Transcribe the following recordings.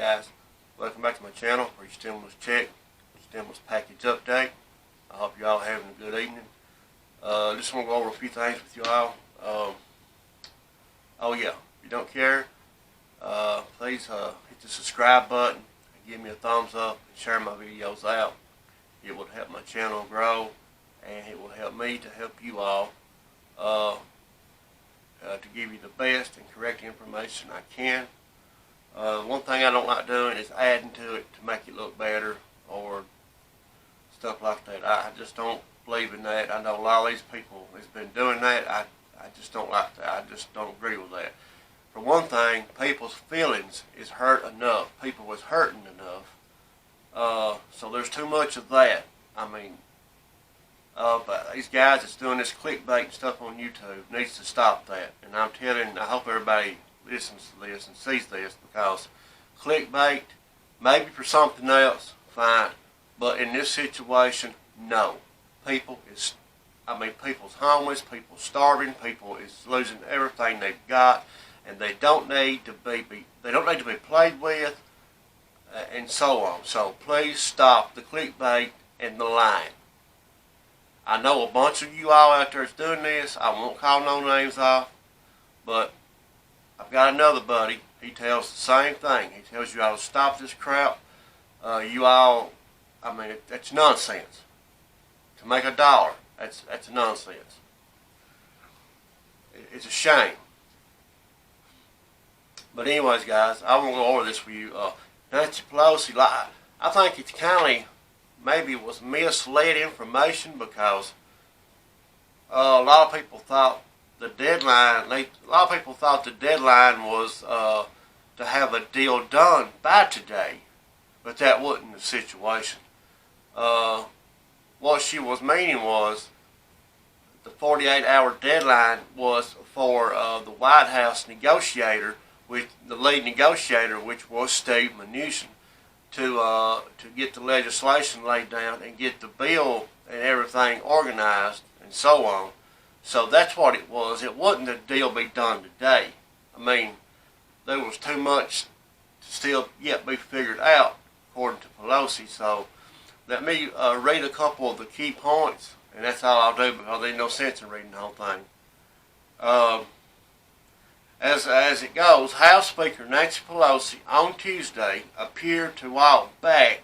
guys, welcome back to my channel for your stimulus check, stimulus package update. I hope you all having a good evening. Just want to go over a few things with you all. Oh yeah, if you don't care, please hit the subscribe button and give me a thumbs up and share my videos out. It will help my channel grow and it will help me to help you all to give you the best and correct information I can. One thing I don't like doing is adding to it to make it look better or stuff like that. I just don't believe in that. I know a lot of these people has been doing that. I just don't like that. I just don't agree with that. For one thing, people's feelings is hurt enough. People was hurting enough. So there's too much of that. I mean, but these guys that's doing this clickbait and stuff on YouTube needs to stop that. And I hope everybody listens to this and sees this, because clickbait, maybe for something else, fine. But in this situation, no. People's homeless, people's starving, people is losing everything they've got, and they don't need to be played with, and so on. So please stop the clickbait and the lying. I know a bunch of you all out there is doing this. I won't call no names off, but I've got another buddy. He tells the same thing. He tells you all to stop this crap. You all, I mean, that's nonsense. To make $1, that's nonsense. It's a shame. But anyways, guys, I want to go over this with you. Nancy Pelosi, I think it's kind of maybe was misled information, because a lot of people thought the deadline was to have a deal done by today, but that wasn't the situation. What she was meaning was the 48-hour deadline was for the White House negotiator, with the lead negotiator, which was Steve Mnuchin, to get the legislation laid down and get the bill and everything organized and so on. So that's what it was. It wasn't the deal be done today. I mean, there was too much to still yet be figured out, according to Pelosi. So let me read a couple of the key points, and that's all I'll do, because there's no sense in reading the whole thing. As it goes, House Speaker Nancy Pelosi on Tuesday appeared to walk back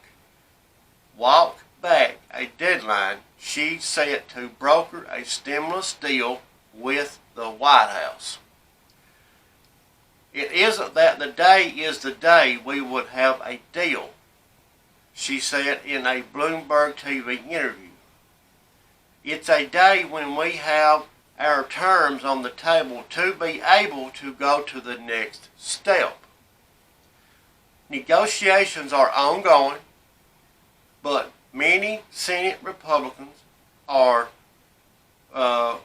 a deadline she set to broker a stimulus deal with the White House. It isn't that the day is the day we would have a deal, she said in a Bloomberg TV interview. It's a day when we have our terms on the table to be able to go to the next step. Negotiations are ongoing, but many Senate Republicans are to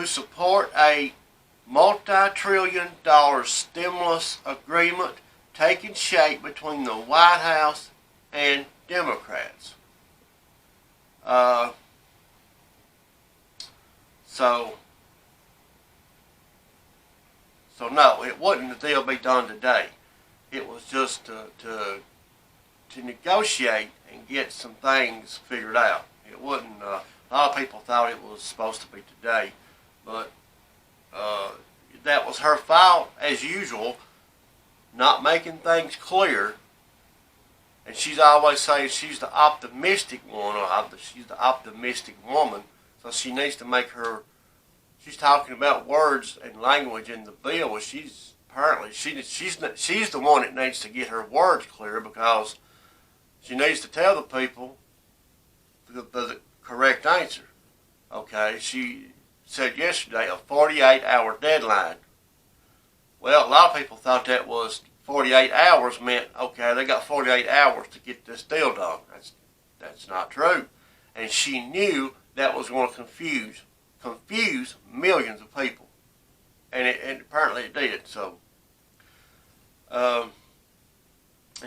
support a multi-trillion-dollar stimulus agreement taking shape between the White House and Democrats. So no, it wasn't the deal be done today. It was just to negotiate and get some things figured out. It wasn't. A lot of people thought it was supposed to be today, but that was her fault as usual, not making things clear. And she's always saying she's the optimistic one, or she's the optimistic woman. So she needs to make her. She's talking about words and language in the bill. Well, she's the one that needs to get her words clear, because she needs to tell the people the correct answer. Okay, she said yesterday a 48-hour deadline. Well, a lot of people thought that was 48 hours meant, okay, they got 48 hours to get this deal done. That's not true. And she knew that was going to confuse millions of people. And apparently it did. So, and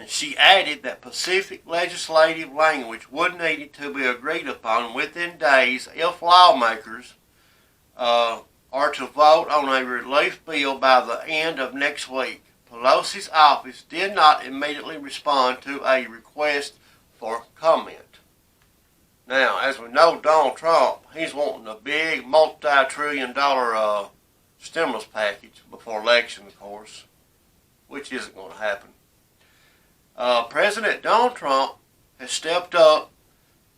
she added that specific legislative language would need to be agreed upon within days if lawmakers are to vote on a relief bill by the end of next week. Pelosi's office did not immediately respond to a request for comment. Now, as we know, Donald Trump, he's wanting a big multi-trillion-dollar stimulus package before election, of course, which isn't going to happen. President Donald Trump has stepped up,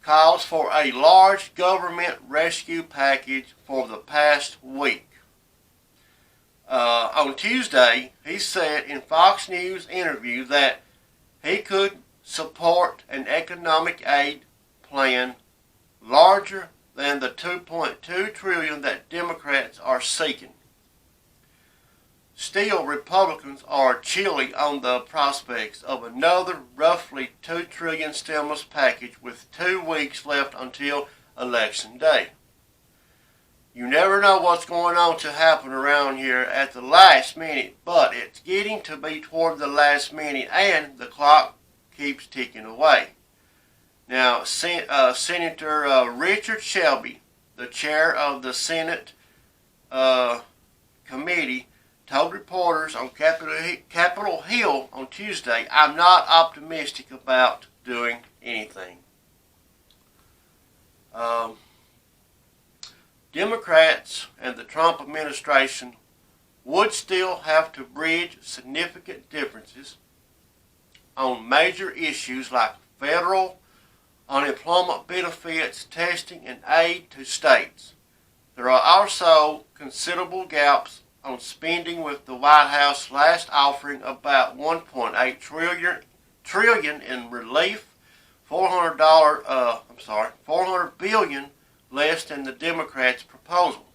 calls for a large government rescue package for the past week. On Tuesday, he said in Fox News interview that he could support an economic aid plan larger than the $2.2 trillion that Democrats are seeking. Still, Republicans are chilly on the prospects of another roughly $2 trillion stimulus package with 2 weeks left until Election Day. You never know what's going on to happen around here at the last minute, but it's getting to be toward the last minute and the clock keeps ticking away. Now, Senator Richard Shelby, the chair of the Senate committee, told reporters on Capitol Hill on Tuesday, "I'm not optimistic about doing anything." Democrats and the Trump administration would still have to bridge significant differences on major issues like federal unemployment benefits, testing, and aid to states. There are also considerable gaps on spending, with the White House last offering about $1.8 trillion in relief, $400 billion less than the Democrats' proposal.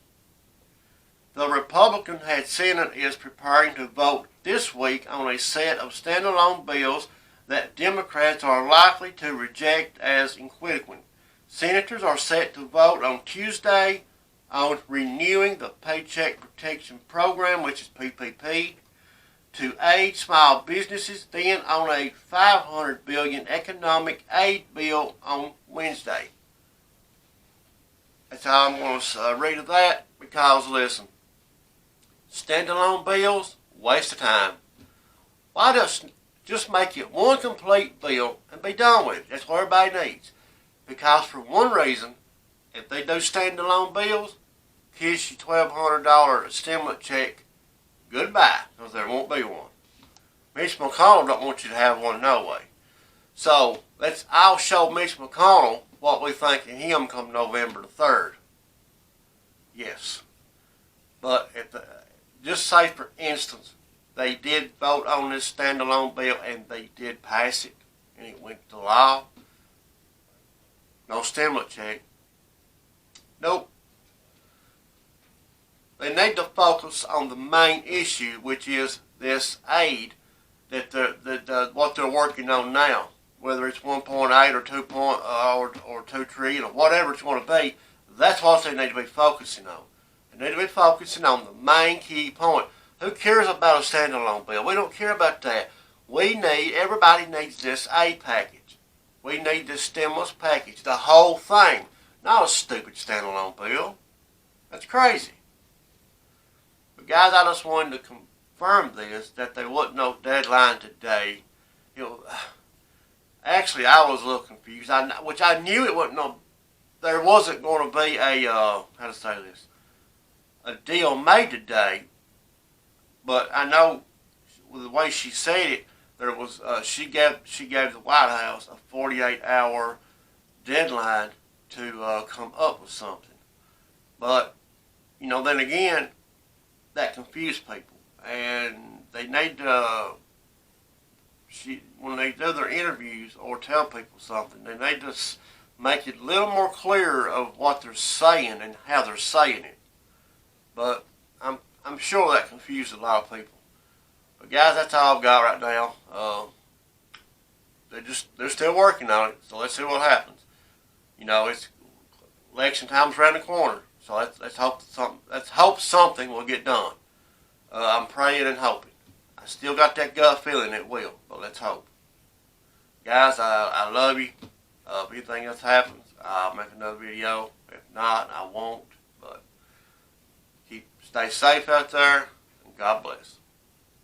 The Republican-led Senate is preparing to vote this week on a set of standalone bills that Democrats are likely to reject as inadequate. Senators are set to vote on Tuesday on renewing the Paycheck Protection Program, which is PPP, to aid small businesses, then on a $500 billion economic aid bill on Wednesday. That's all I'm going to read of that, because, listen, standalone bills, waste of time. Why just make it one complete bill and be done with it? That's what everybody needs. Because for one reason, if they do standalone bills, kiss you $1,200 stimulus check, goodbye, because there won't be one. Mitch McConnell don't want you to have one no way. So I'll show Mitch McConnell what we think of him come November the 3rd. Yes. But just say for instance, they did vote on this standalone bill and they did pass it and it went to law. No stimulus check. Nope. They need to focus on the main issue, which is this aid that what they're working on now. Whether it's 1.8 or 2 or 2 trillion or whatever it's going to be, that's what they need to be focusing on. They need to be focusing on the main key point. Who cares about a standalone bill? We don't care about that. Everybody needs this aid package. We need this stimulus package, the whole thing, not a stupid standalone bill. That's crazy. But guys, I just wanted to confirm this, that there wasn't no deadline today. Actually, I was a little confused, which I knew it wasn't there wasn't going to be a deal made today. But I know with the way she said it, there was she gave the White House a 48-hour deadline to come up with something. But then again, that confused people, and they need to. When they do their interviews or tell people something, they need to make it a little more clear of what they're saying and how they're saying it. But I'm sure that confused a lot of people. But guys, that's all I've got right now. They're still working on it, so let's see what happens. It's election time's around the corner, so let's hope something will get done. I'm praying and hoping. I still got that gut feeling it will, but let's hope. Guys, I love you. If anything else happens, I'll make another video. If not, I won't. But stay safe out there, and God bless.